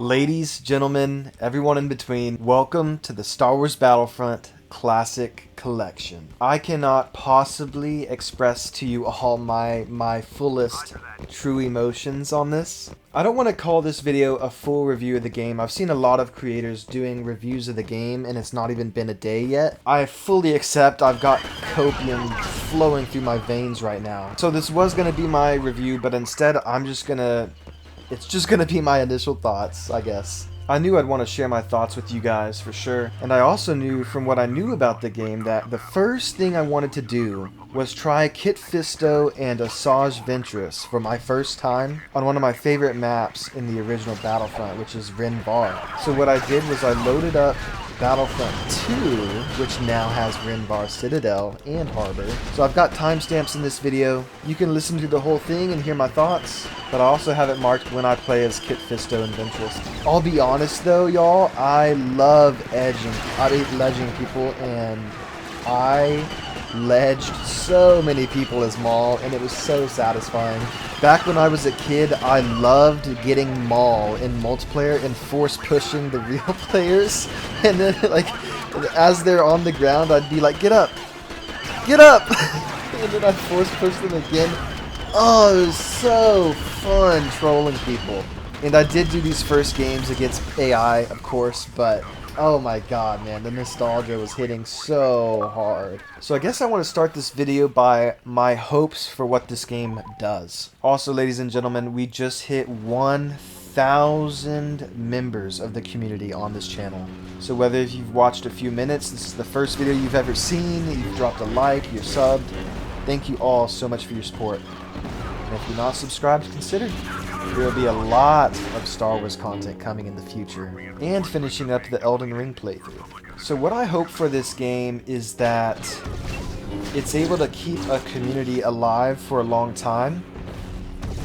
Ladies, gentlemen, everyone in between, welcome to the Star Wars Battlefront Classic Collection. I cannot possibly express to you all my fullest true emotions on this. I don't want to call this video a full review of the game. I've seen a lot of creators doing reviews of the game and it's not even been a day yet. I fully accept I've got copium flowing through my veins right now. So this was going to be my review, but instead it's just gonna be my initial thoughts, I guess. I knew I'd want to share my thoughts with you guys for sure, and I also knew from what I knew about the game that the first thing I wanted to do was try Kit Fisto and Asajj Ventress for my first time on one of my favorite maps in the original Battlefront, which is Rhen Var. So what I did was I loaded up Battlefront 2, which now has Rhen Var Citadel and Harbor. So I've got timestamps in this video. You can listen to the whole thing and hear my thoughts, but I also have it marked when I play as Kit Fisto and Ventress. I'll be honest though, y'all, I love ledging people, and I ledged so many people as Maul, and it was so satisfying. Back when I was a kid, I loved getting Maul in multiplayer and force pushing the real players, and then like as they're on the ground I'd be like, get up, and then I'd force push them again. Oh, it was so fun trolling people. And I did do these first games against AI, of course, but oh my god, man, the nostalgia was hitting so hard. So I guess I want to start this video by my hopes for what this game does. Also, ladies and gentlemen, we just hit 1,000 members of the community on this channel. So whether you've watched a few minutes, this is the first video you've ever seen, you've dropped a like, you're subbed, thank you all so much for your support. And if you're not subscribed, consider. There will be a lot of Star Wars content coming in the future, and finishing up the Elden Ring playthrough. So what I hope for this game is that it's able to keep a community alive for a long time.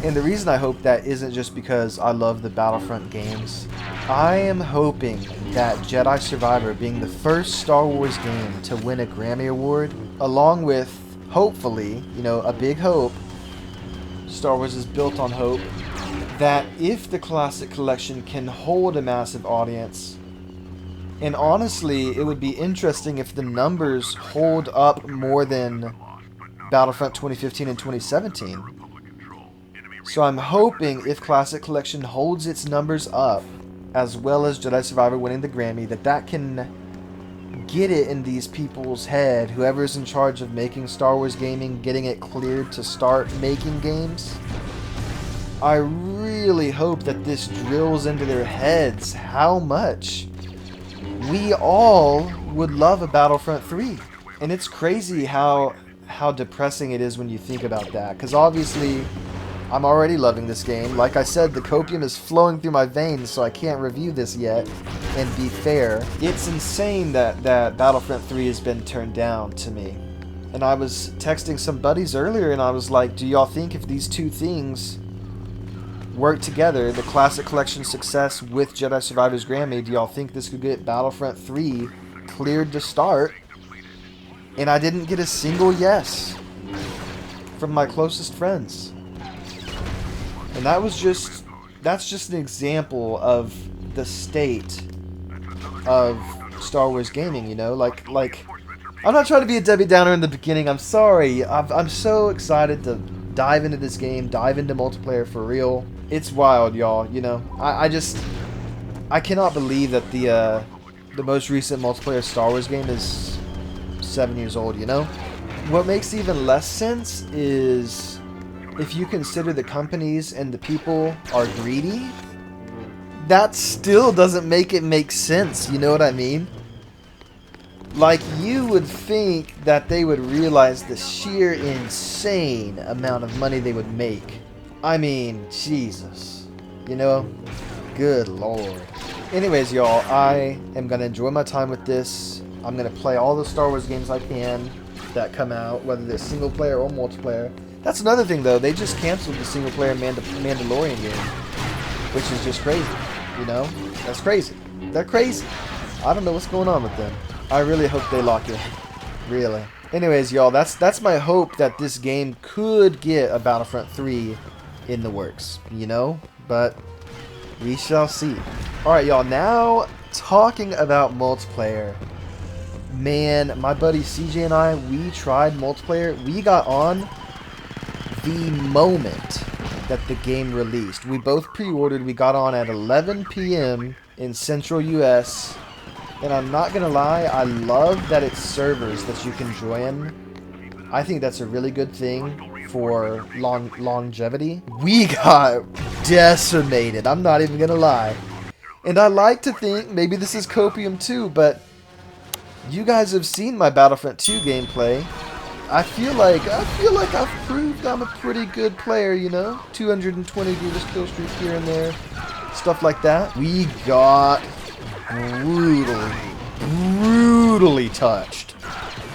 And the reason I hope that isn't just because I love the Battlefront games. I am hoping that Jedi Survivor being the first Star Wars game to win a Grammy Award, along with, hopefully, you know, a big hope, Star Wars is built on hope, that if the Classic Collection can hold a massive audience, and honestly, it would be interesting if the numbers hold up more than Battlefront 2015 and 2017. So I'm hoping if Classic Collection holds its numbers up, as well as Jedi Survivor winning the Grammy, that can get it in these people's head, whoever's in charge of making Star Wars gaming, getting it cleared to start making games. I really hope that this drills into their heads how much we all would love a Battlefront 3. And it's crazy how depressing it is when you think about that, because obviously I'm already loving this game. Like I said, the copium is flowing through my veins, so I can't review this yet and be fair. It's insane that Battlefront 3 has been turned down to me. And I was texting some buddies earlier and I was like, do y'all think if these two things work together, the Classic Collection success with Jedi Survivor's Grammy, do y'all think this could get Battlefront 3 cleared to start? And I didn't get a single yes from my closest friends. And that's just an example of the state of Star Wars gaming, you know? Like I'm not trying to be a Debbie Downer in the beginning, I'm sorry. I'm so excited to dive into this game, dive into multiplayer for real. It's wild, y'all, you know. I cannot believe that the most recent multiplayer Star Wars game is 7 years old, you know? What makes even less sense is if you consider the companies and the people are greedy, that still doesn't make it make sense, you know what I mean? Like, you would think that they would realize the sheer insane amount of money they would make. I mean, Jesus. You know? Good lord. Anyways, y'all, I am going to enjoy my time with this. I'm going to play all the Star Wars games I can that come out, whether they're single player or multiplayer. That's another thing, though. They just canceled the single player Mandalorian game, which is just crazy. You know? That's crazy. They're crazy. I don't know what's going on with them. I really hope they lock in. Really. Anyways, y'all, that's my hope that this game could get a Battlefront 3 in the works, you know? But We shall see. Alright, y'all, now talking about multiplayer. Man, my buddy CJ and I, we tried multiplayer. We got on the moment that the game released. We both pre-ordered. We got on at 11 p.m. in Central US. And I'm not going to lie, I love that it's servers that you can join. I think that's a really good thing for longevity. We got decimated. I'm not even going to lie. And I like to think, maybe this is copium too, but you guys have seen my Battlefront 2 gameplay. I feel like I've proved I'm a pretty good player, you know? 220 Grievous kill streak here and there. Stuff like that. We got brutally touched.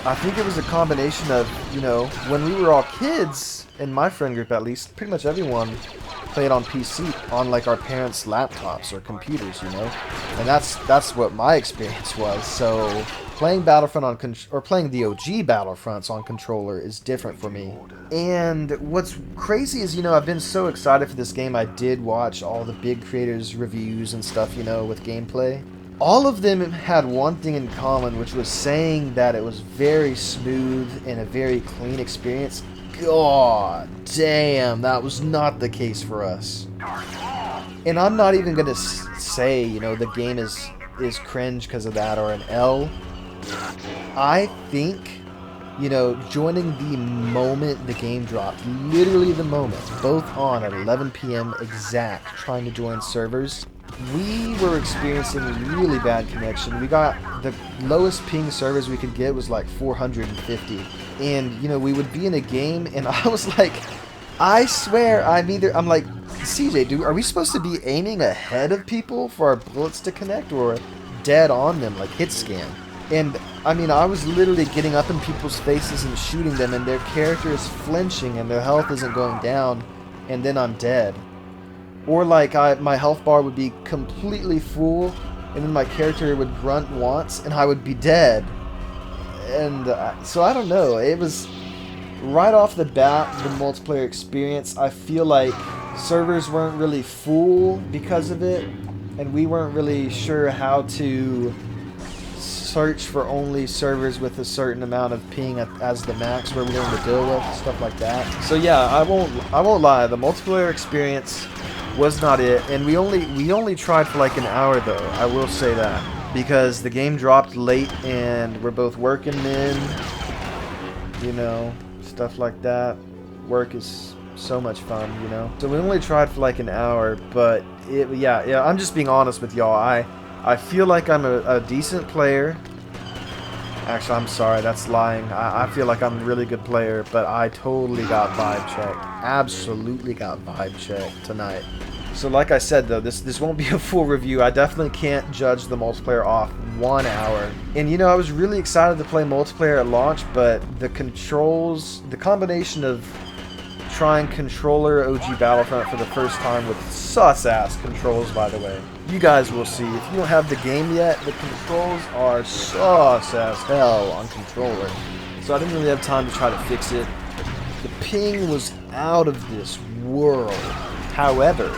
I think it was a combination of, you know, when we were all kids, in my friend group at least, pretty much everyone played on PC, on like our parents' laptops or computers, you know? And that's what my experience was. So playing Battlefront on or playing the OG Battlefronts on controller is different for me. And what's crazy is, you know, I've been so excited for this game. I did watch all the big creators' reviews and stuff, you know, with gameplay. All of them had one thing in common, which was saying that it was very smooth and a very clean experience. God damn, that was not the case for us. And I'm not even gonna say, you know, the game is cringe because of that or an L. I think, you know, joining the moment the game dropped, literally the moment, both on at 11 p.m. exact, trying to join servers, we were experiencing really bad connection. We got the lowest ping servers we could get was like 450. And, you know, we would be in a game and I was like, I swear I'm like, CJ, dude, are we supposed to be aiming ahead of people for our bullets to connect or dead on them, like hit scan? And, I mean, I was literally getting up in people's faces and shooting them and their character is flinching and their health isn't going down and then I'm dead. Or like my health bar would be completely full and then my character would grunt once and I would be dead. And so I don't know, it was right off the bat, the multiplayer experience, I feel like servers weren't really full because of it and we weren't really sure how to search for only servers with a certain amount of ping as the max we're willing to deal with, stuff like that. So yeah, I won't lie, the multiplayer experience was not it, and we only tried for like an hour though, I will say that, because the game dropped late and we're both working men, you know, stuff like that. Work is so much fun, you know. So we only tried for like an hour, but yeah, I'm just being honest with y'all. I feel like I'm a decent player. Actually, I'm sorry, that's lying. I feel like I'm a really good player, but I totally got vibe checked. Absolutely got vibe checked tonight. So like I said though, this won't be a full review. I definitely can't judge the multiplayer off 1 hour. And you know, I was really excited to play multiplayer at launch, but the controls, the combination of trying controller OG Battlefront for the first time with sus-ass controls, by the way. You guys will see. If you don't have the game yet, the controls are sus as hell on controller. So I didn't really have time to try to fix it. The ping was out of this world. However,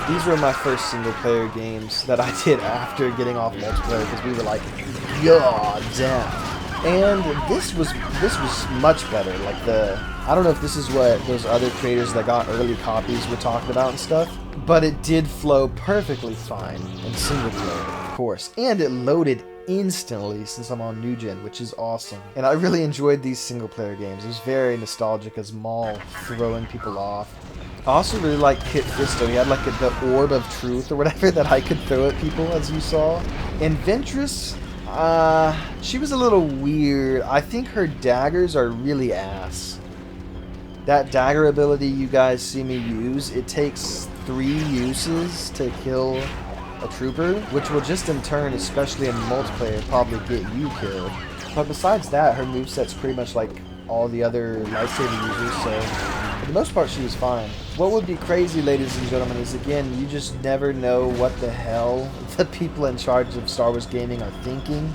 these were my first single-player games that I did after getting off multiplayer because we were like, god damn. And this was much better. Like I don't know if this is what those other creators that got early copies were talking about and stuff, but it did flow perfectly fine in single player, of course. And it loaded instantly since I'm on new gen, which is awesome. And I really enjoyed these single player games. It was very nostalgic as Maul throwing people off. I also really liked Kit Fisto. He had like the orb of truth or whatever that I could throw at people, as you saw. And Ventress, she was a little weird. I think her daggers are really ass. That dagger ability you guys see me use, it takes 3 uses to kill a trooper, which will just in turn, especially in multiplayer, probably get you killed. But besides that, her moveset's pretty much like all the other lightsaber users, so for the most part she was fine. What would be crazy, ladies and gentlemen, is again, you just never know what the hell the people in charge of Star Wars gaming are thinking.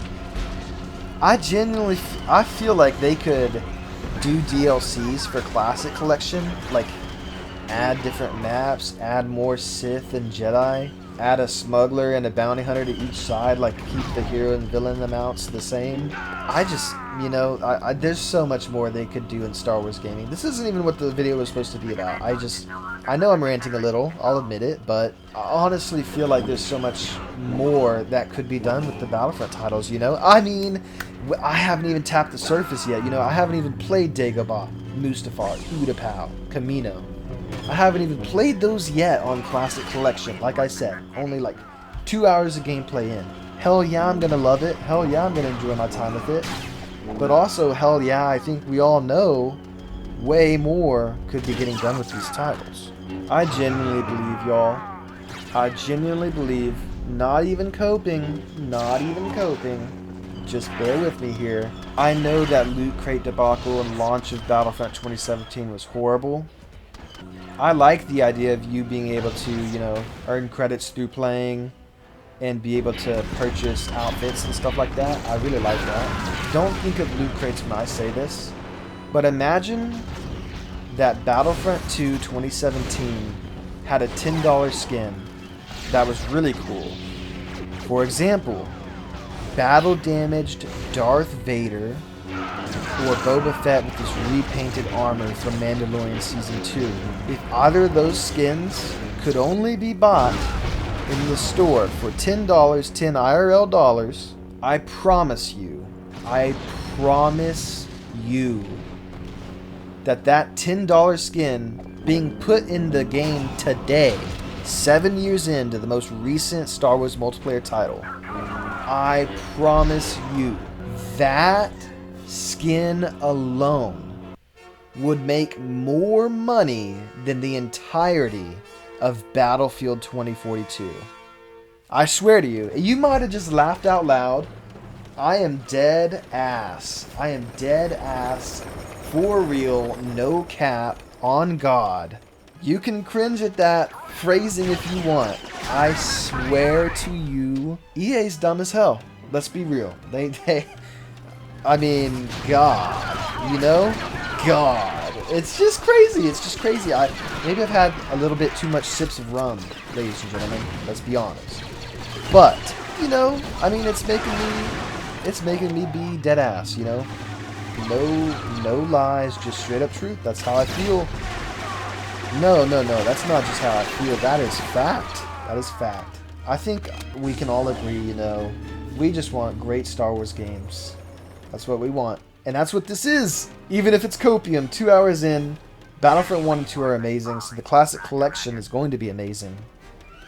I feel like they could do DLCs for Classic Collection, like add different maps, add more Sith and Jedi, add a smuggler and a bounty hunter to each side, like keep the hero and villain amounts the same. I just, you know, there's so much more they could do in Star Wars gaming. This isn't even what the video was supposed to be about. I know I'm ranting a little, I'll admit it, but I honestly feel like there's so much more that could be done with the Battlefront titles, you know? I mean, I haven't even tapped the surface yet, you know? I haven't even played Dagobah, Mustafar, Utapau, Camino. I haven't even played those yet on Classic Collection. Like I said, only like 2 hours of gameplay in. Hell yeah, I'm gonna love it. Hell yeah, I'm gonna enjoy my time with it. But also, hell yeah, I think we all know way more could be getting done with these titles. I genuinely believe, y'all. I genuinely believe, not even coping, just bear with me here. I know that Loot Crate debacle and launch of Battlefront 2017 was horrible. I like the idea of you being able to, you know, earn credits through playing and be able to purchase outfits and stuff like that. I really like that. Don't think of Loot Crates when I say this, but imagine that Battlefront 2 2017 had a $10 skin that was really cool. For example, battle damaged Darth Vader or Boba Fett with this repainted armor from Mandalorian Season 2. If either of those skins could only be bought in the store for $10, 10 IRL dollars, I promise you that that $10 skin being put in the game today, 7 years into the most recent Star Wars multiplayer title, I promise you that skin alone would make more money than the entirety of Battlefield 2042. I swear to you, you might have just laughed out loud. I am dead ass. I am dead ass. For real, no cap, on God. You can cringe at that phrasing if you want. I swear to you, EA's dumb as hell. Let's be real. I mean, God, you know? God. It's just crazy. It's just crazy. Maybe I've had a little bit too much sips of rum, ladies and gentlemen. Let's be honest. But, you know, I mean, it's making me be dead ass, you know? No lies, just straight up truth. That's how I feel. No, that's not just how I feel. That is fact. That is fact. I think we can all agree, you know, we just want great Star Wars games. That's what we want. And that's what this is. Even if it's copium, 2 hours in, Battlefront 1 and 2 are amazing, so the Classic Collection is going to be amazing.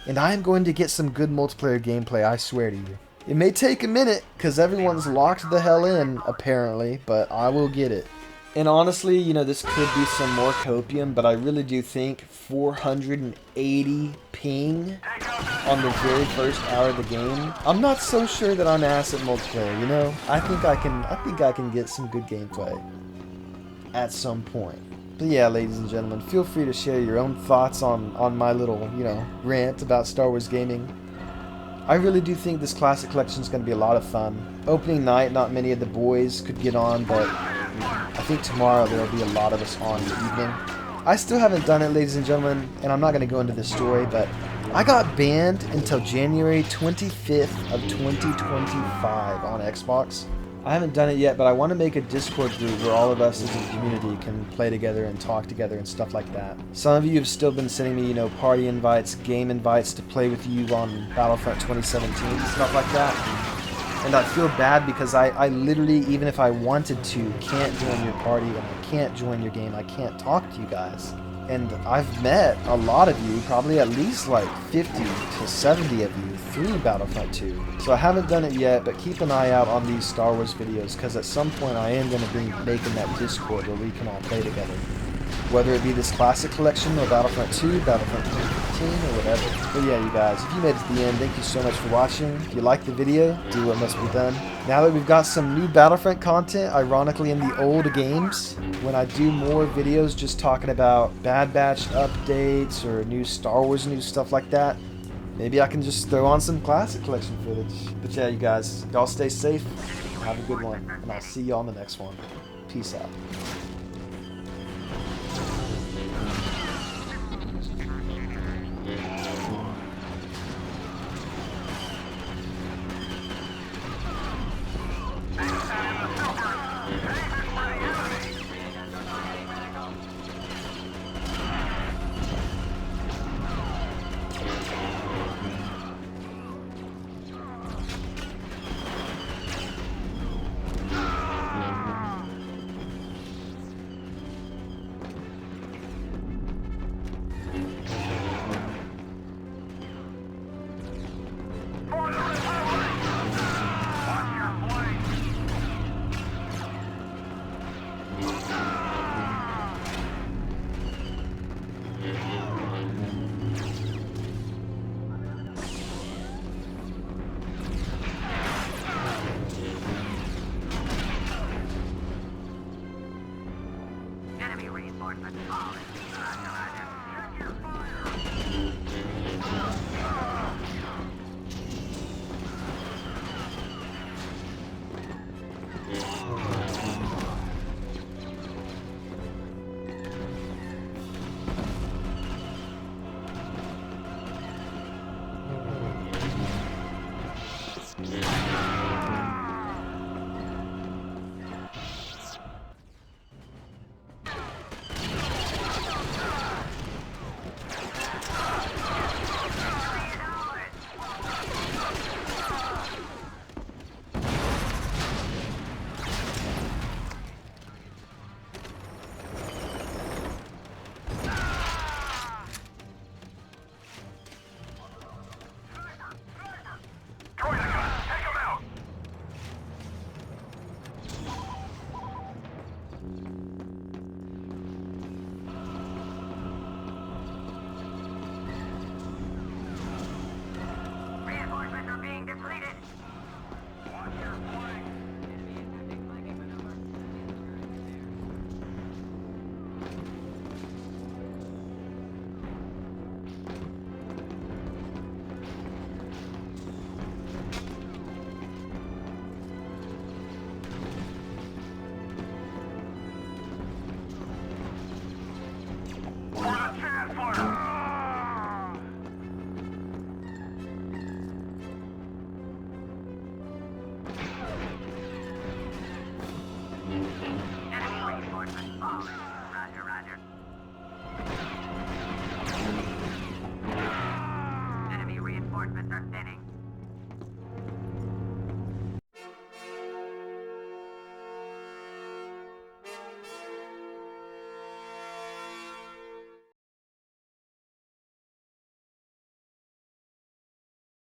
And I am going to get some good multiplayer gameplay, I swear to you. It may take a minute, because everyone's locked the hell in, apparently, but I will get it. And honestly, you know, this could be some more copium, but I really do think 480 ping on the very first hour of the game. I'm not so sure that I'm ass at multiplayer, you know? I think I can get some good gameplay at some point. But yeah, ladies and gentlemen, feel free to share your own thoughts on my little, you know, rant about Star Wars gaming. I really do think this Classic Collection is going to be a lot of fun. Opening night, not many of the boys could get on, but I think tomorrow there will be a lot of us on in the evening. I still haven't done it, ladies and gentlemen, and I'm not going to go into this story, but I got banned until January 25th of 2025 on Xbox. I haven't done it yet, but I want to make a Discord group where all of us as a community can play together and talk together and stuff like that. Some of you have still been sending me, you know, party invites, game invites to play with you on Battlefront 2017, stuff like that. And I feel bad because I literally, even if I wanted to, can't join your party and I can't join your game. I can't talk to you guys. And I've met a lot of you, probably at least like 50 to 70 of you through Battlefront 2. So I haven't done it yet, but keep an eye out on these Star Wars videos because at some point I am going to be making that Discord where we can all play together. Whether it be this Classic Collection or Battlefront 2, Battlefront 2015, or whatever. But yeah, you guys, if you made it to the end, thank you so much for watching. If you liked the video, do what must be done. Now that we've got some new Battlefront content, ironically in the old games, when I do more videos just talking about Bad Batch updates or new Star Wars news, stuff like that, maybe I can just throw on some Classic Collection footage. But yeah, you guys, y'all stay safe, have a good one, and I'll see you on the next one. Peace out. reinforcements falling.